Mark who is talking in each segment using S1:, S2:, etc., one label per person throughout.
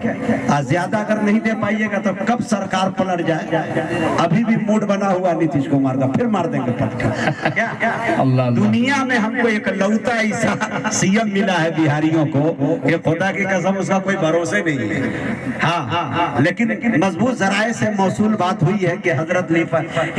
S1: ज्यादा अगर नहीं दे पाइएगा तो कब सरकार पलट जाए। अभी भी मूड बना हुआ नीतीश कुमार का, फिर मार देंगे पटका। क्या दुनिया में हमको एक लौता ऐसा सीएम मिला है बिहारियों को कि खुदा की कसम उसका कोई भरोसे नहीं है। हाँ, लेकिन मजबूत जराए से मौसूल बात हुई है कि हजरत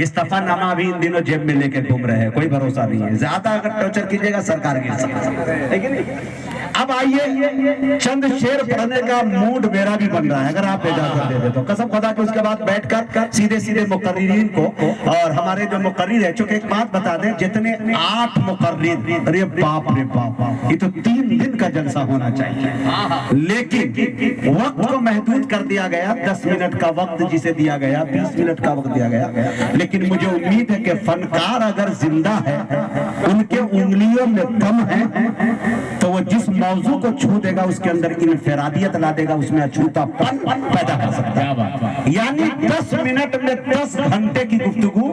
S1: इस्तीफा नामा भी इन दिनों जेब में लेके घूम रहे हैं, कोई भरोसा नहीं है। ज्यादा अगर टॉर्चर कीजिएगा सरकार गिर सकती है। अब आइए, चंद शेर पढ़ने का मूड मेरा भी बन रहा है, अगर आप इजाजत दे दे तो कसम खुदा की। उसके बाद बैठकर सीधे सीधे मुकर्रिरीन को, और हमारे जो मुकर्रिर है, चूंकि एक बात बता दें, जितने 8 मुकर्रिर, अरे बाप रे बाप, ये तो 3 दिन का जलसा होना चाहिए, लेकिन वक्त को महदूद कर दिया गया। 10 मिनट का वक्त जिसे दिया गया, 20 मिनट का वक्त दिया गया। लेकिन मुझे उम्मीद है कि फनकार अगर जिंदा है, उनके उंगलियों में दम है, तो वो जिस मौजू को छू देगा उसके अंदर इनफरादियत ला देगा, उसमें अछूतापन पैदा कर सकता है। यानी 10 मिनट में 10 घंटे की गुफ्तगू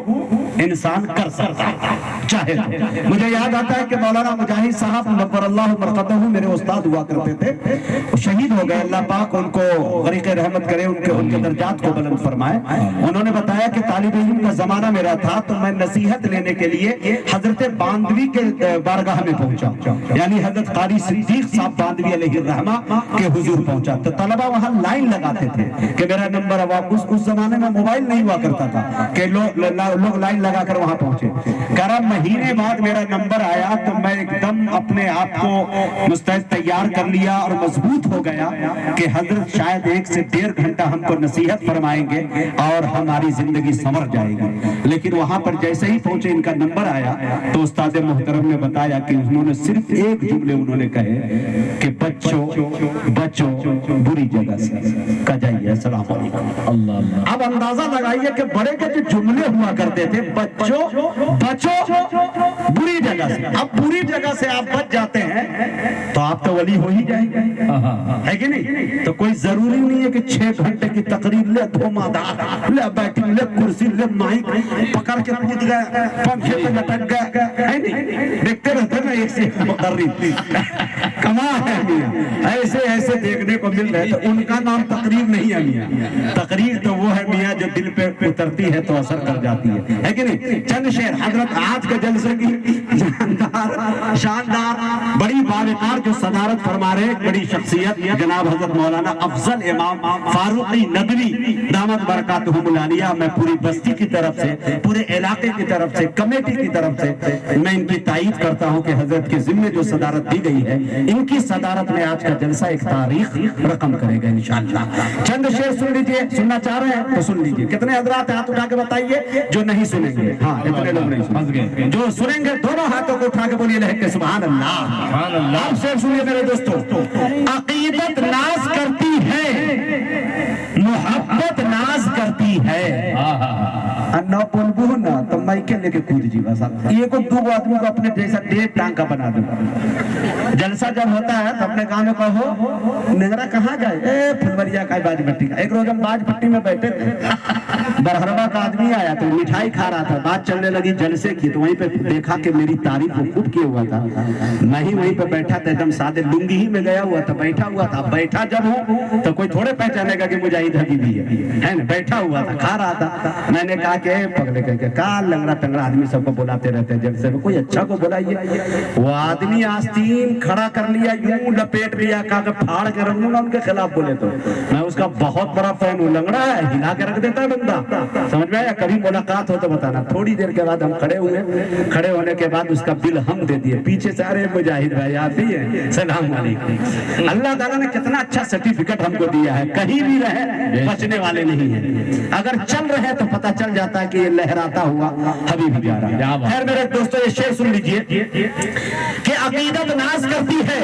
S1: इंसान कर सकता है चाहे तो। मुझे याद आता है कि मौलाना मुजाहिद साहब नव्वरल्लाहु मरकतहू मेरे उस्ताद हुआ करते थे, शहीद हो गए, अल्लाह पाक उनको गरीक रहमत करे, उनके दर्जात को बुलंद फरमाए। उन्होंने बताया कि तालिब इल्म का जमाना मेरा था, तो मैं नसीहत लेने के लिए हजरत बांदवी के बारगाह में पहुंचा, यानी हजरत कारी सिद्दीक साहब बांदवी अलैहिर्रहमा के हुजूर पहुंचा। तो तलबा वहां लाइन लगाते थे कि मेरा नंबर अब। उस जमाने में मोबाइल नहीं हुआ करता था कि लोग लाइन लगाकर वहां पहुंचे। 11 महीने बाद मेरा नंबर आया, तो मैं एकदम अपने आप को मुस्तैद तैयार कर लिया और मजबूत हो गया कि हजरत शायद 1 से 1.5 घंटा हमको नसीहत फरमाएंगे और हमारी जिंदगी संवर जाएगी। लेकिन वहां पर जैसे ही पहुंचे, इनका नंबर आया, तो उस्ताद मोहतरम ने बताया कि उन्होंने सिर्फ एक जुमले उन्होंने कहे कि बच्चों बुरी जगह से का जाइए, अस्सलाम वालेकुम। अल्लाह। अब अंदाजा लगाइए कि बड़े के जो जुमले हुआ करते थे, बच्चों बुरी जगह से। अब बुरी जगह से आप बच जाते हैं तो आप तो वली हो ही जाएंगे, है कि नहीं? तो कोई जरूरी नहीं है कि 6 घंटे की तकरीर ले, धुआंधार ले, बैठिंग ले, कुर्सी ले, माइक पकड़ के कूद गए, पंखे पे लटक गए, है नहीं? देखते रहते ना एक से मुकर्रिर कमाल है मियां, ऐसे ऐसे देखने को मिल रहे। तो उनका नाम तकरीर नहीं है मियां, तकरीर तो वो है मियां जो दिल पे उतरती है तो असर कर जाती है कि नहीं? चंद शेर हजरत आज के जलसे की शानदार बड़ी बावकार जो सदारत फरमा रहे, बड़ी शख्सियत जनाब हजरत मौलाना अफजल इमाम फारूकी नदवी दामत बरकातहुमुल आलिया। मैं पूरी बस्ती की तरफ से, पूरे इलाके की तरफ से, कमेटी की तरफ से मैं इनकी तारीफ करता हूं कि हजरत के जिम्मे जो सदारत दी गई है, इनकी सदारत में आज का जलसा एक तारीख रकम करेगा इंशाअल्लाह। चंद शेर सुन लीजिए, सुनना चाह रहे हैं तो सुन लीजिए। कितने हजरात हाथ उठा के बताइए जो नहीं सुनेंगे? हाँ, इतने लोग नहीं सुनेंगे। जो सुनेंगे दोनों हाथों को उठा के बोलिए लहके सुभान अल्लाह, सुभान अल्लाह। आप शेर सुनिए मेरे दोस्तों। अकीदत नाज करती है, मोहब्बत नाज करती है, अन्ना बोलबू ना तो माइके लेके कूद जी बस। ये को 2 आदमी को अपने जैसा 1.5 टांका बना दो। जलसा जब होता है तो अपने गाँव में कहो नेगरा कहाँ गए, ए फुलवरिया का बाज भट्टी का। एक रोज हम बाज भट्टी में बैठे थे, बरहरवा का आदमी आया तो मिठाई खा रहा था, बात चलने लगी जलसे की, तो वहीं पे देखा कि मेरी तारीफ वो खूब किए हुआ था। मैं ही वहीं पे बैठा था, एकदम सादे लुंगी ही में गया हुआ था, बैठा हुआ था। बैठा जब हूँ तो कोई थोड़े पहचानेगा कि मुजाहिद हबीबी है ना, बैठा हुआ था, खा रहा था। मैंने कहा कि पगले कह का लंगड़ा टंगड़ा आदमी सबको बुलाते रहते हैं जलसे में, कोई अच्छा को बुलाइए। वो आदमी आस्तीन खड़ा कर लिया, यूं लपेट लिया, कहा कि फाड़ के रख दूंगा उनके खिलाफ बोले तो। मैं उसका बहुत बड़ा फैन हूँ, लंगड़ा है, हिला के रख देता है बंदा, समझ में आया? कभी मुलाकात हो तो बताना। थोड़ी देर के बाद हम खड़े हुए, खड़े होने के बाद उसका बिल हम दे दिए, पीछे से अरे मुजाहिद भाई आप ही है, सलाम वालेकुम। अल्लाह ताला ने कितना अच्छा सर्टिफिकेट हमको दिया है, कहीं भी रहे बचने वाले नहीं है। अगर चल रहे तो पता चल जाता है कि ये लहराता हुआ हबीब जा रहा है। खैर मेरे दोस्तों, ये शेर सुन लीजिए कि अकीदत नाज करती है,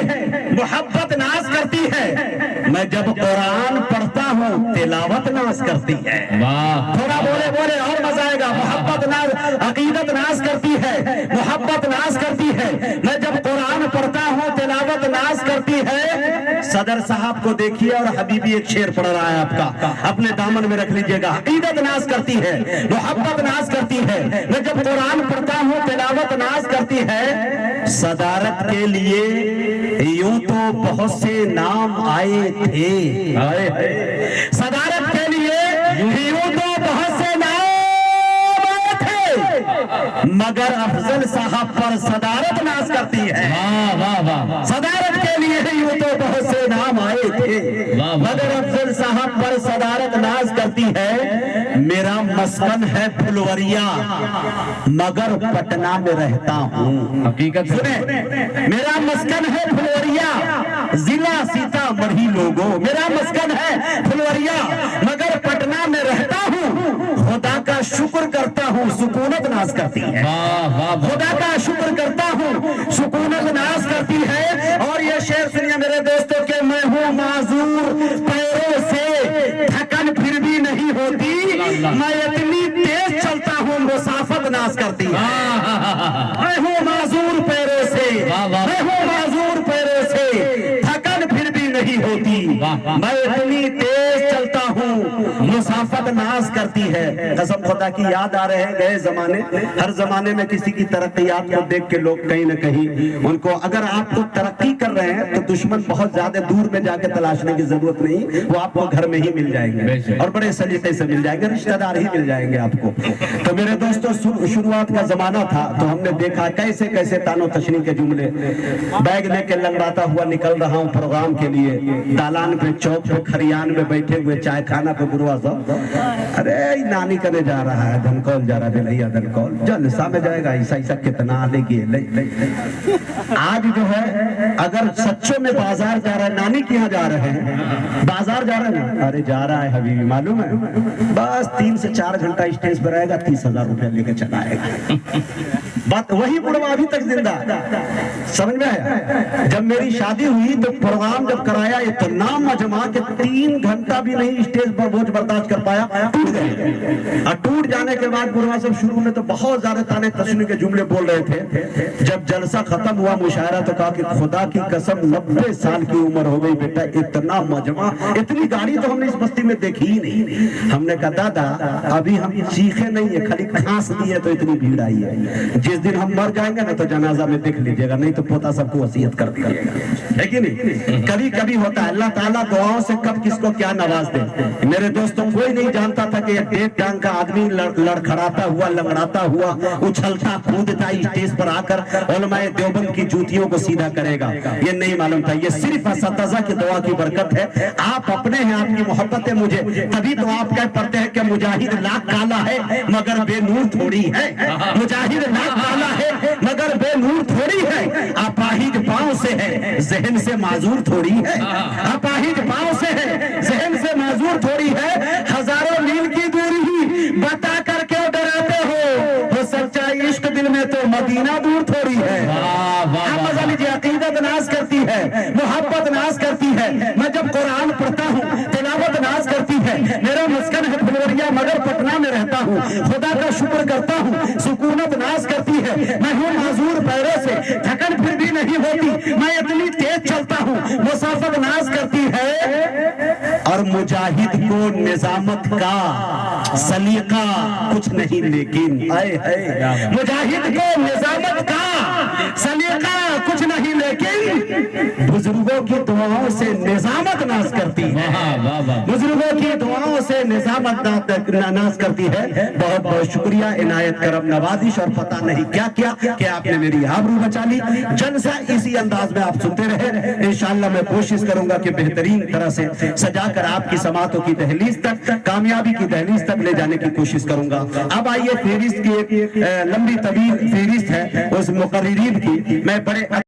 S1: मोहब्बत नाज करती है, मैं जब कुरान पढ़ता हूँ तिलावत नाज करती है। वाह, थोड़ा बोले बोले और मजा आएगा। मोहब्बत नाज, अकीदत नाज करती है, मोहब्बत नाज करती है, मैं जब कुरान पढ़ता हूँ तिलावत नाज करती है। सदर साहब को देखिए और हबीबी एक शेर पढ़ रहा है आपका, अपने दामन में रख लीजिएगा। अकीदत नाज करती है, मोहब्बत नाज करती है, मैं जब कुरान पढ़ता हूँ तिलावत नाज करती है। صدارت کے لیے یوں تو بہت سے نام آئے تھے، صدارت کے لیے یوں تو بہت سے نام آئے تھے، مگر افضل صاحب پر صدارت ناز کرتی ہے۔ صدارت کے لیے یوں تو بہت سے نام آئے تھے، مگر افضل صاحب پر صدارت ناز کرتی ہے۔ میرا مسکن ہے پھلوریا مگر پٹنہ میں رہتا ہوں، حقیقت سنیں، میرا مسکن ہے پھلوریا ضلع سیتامڑھی لوگوں، میرا مسکن ہے پھلوریا مگر پٹنہ میں رہتا ہوں، خدا کا شکر کرتا ہوں سکونت ناز کرتی ہے، خدا کا شکر کرتا ہوں سکونت ناز کرتی ہے۔ اور یہ شعر سنیے میرے دوستوں کہ میں ہوں معذور پیروں سے تھکن پھر بھی نہیں ہوتی، میں اتنی تیز چلتا ہوں مسافت ناز کرتی ہے، میں ہوں معذور پیروں سے، میں ہوں معذور پیروں سے تھکن پھر بھی نہیں ہوتی، میں اتنی تیز چلتا ہوں مسافت ناز کرتی ہے۔ قسم خدا کی یاد آ رہے ہیں گئے زمانے، ہر زمانے میں کسی کی ترقیات کو دیکھ کے لوگ کہیں نہ کہیں ان کو، اگر آپ کو ترقی کر رہے ہیں تو دشمن بہت زیادہ دور میں جا کے تلاشنے کی ضرورت نہیں، وہ آپ کو گھر میں ہی مل جائیں گے اور بڑے سلیقے سے مل جائیں گے، رشتہ دار ہی مل جائیں گے آپ کو۔ تو میرے دوستوں شروعات کا زمانہ تھا تو ہم نے دیکھا کیسے کیسے تانو تشنی کے جملے، بیگ لے کے لنگڑاتا ہوا نکل رہا ہوں پروگرام کے لیے، دالان پہ چوک پہ کھریان میں بیٹھے ہوئے چائے کھانا پہ گروا صاحب، ارے نانی کرنے جا رہا ہے دھنکول جا رہا ہے بھیا دھنکول جلسہ میں جائے گا، ایسا کتنا لے گئے آج جو ہے اگر سچوں میں بازار جا رہا ہے، نانی کی یہاں جا رہے ہیں، بازار جا رہے ہیں، ارے جا رہا ہے حبیبی معلوم ہے، بس 3 سے 4 گھنٹہ اسٹیج پر رہے گا، 30,000 روپے لے کے چلا آئے گا، بات وہی بڑھوا ابھی تک زندہ، سمجھ میں ہے۔ جب میری شادی ہوئی تو پروگرام جب کرایا اتنا مجمع کہ 3 گھنٹہ بھی نہیں اسٹیج پر بوجھ برداشت کر پایا، ٹوٹ گئے، اور ٹوٹ جانے کے بعد بڑھوا صاحب شروع میں تو بہت زیادہ تانے تشنی کے جملے بول رہے تھے، جب جلسہ ختم ہوا مشاعرہ تو کہا کہ خدا کی قسم 90 سال کی عمر ہو گئی بیٹا، اتنا مجمع اتنی گاڑی تو ہم نے اس بستی میں دیکھی ہی نہیں۔ ہم نے کہا دادا ابھی ہم چیخے نہیں ہے، خالی کھانس دیے تو اتنی بھیڑ آئی ہے، جس دن ہم مر جائیں گے نا تو جنازہ میں دیکھ لیجئے گا، نہیں تو پوتا سب کو وصیت کر دیجئے گا، ہے کہ نہیں؟ کبھی کبھی ہوتا ہے، اللہ تعالیٰ دعاؤں سے کب کس کو کیا نواز دے۔ میرے دوستوں کوئی نہیں جانتا تھا کہ یہ 1.5 ٹانگ کا آدمی لڑکھڑاتا ہوا لنگڑاتا ہوا اچھلتا کودتا اسٹیج پر آ کر علماء دیوبند کی جوتیوں کو سیدھا کرے گا، یہ نہیں معلوم تھا۔ یہ صرف اساتذہ کی دعا کی برکت ہے، آپ اپنے ہیں، آپ کی محبت ہے مجھے، تبھی تو آپ کہہ پڑتے ہیں کہ مجاہد لاکھ کالا ہے مگر بے نور تھوڑی ہے، مجاہد لاکھ کالا ہے مگر بے نور تھوڑی ہے، اپاہج پاؤں سے ہے ذہن سے معذور تھوڑی ہے، اپاہج پاؤں سے ہے ذہن سے معذور تھوڑی ہے، ہزاروں میل کی دوری ہی بتا کر کیوں ڈراتے ہو سچائی عشق دل میں تو مدینہ دور تھوڑی ہے۔ مزہ لیجیے، عقیدت ناز کرتی ہے، محبت ناز کرتی ہے، میں جب قرآن پڑھتا ہوں تلاوت ناز کرتی ہے، میرا مسکن ہے پھلوریا مگر پٹنہ میں رہتا ہوں، خدا کا شکر کرتا ہوں سکونت ناز کرتی ہے، میں ہوں معذور پیروں سے تھکن پھر بھی نہیں ہوتی، میں اتنی تیز چلتا ہوں مسافت ناز کرتی ہے۔ اور مجاہد کو نظامت کا سلیقہ کچھ نہیں لیکن مجاہد کو نظامت کا سلیقہ کچھ نہیں لیکن بزرگوں کی دعاؤں سے نظامت ناز کرتی ہے، بزرگوں کی دعاؤں سے نظامت ناز کرتی ہے۔ بہت بہت شکریہ، عنایت کرم نوازش اور پتہ نہیں کیا کیا کہ آپ نے میری آبرو بچا لی۔ جلسہ اسی انداز میں آپ سنتے رہے، انشاءاللہ میں کوشش کروں گا کہ بہترین طرح سے سجا کر آپ کی سماعتوں کی دہلیز تک، کامیابی کی دہلیز تک لے جانے کی کوشش کروں گا۔ اب آئیے فہرست کی ایک لمبی طویل فہرست ہے اس مقررین کی، میں بڑے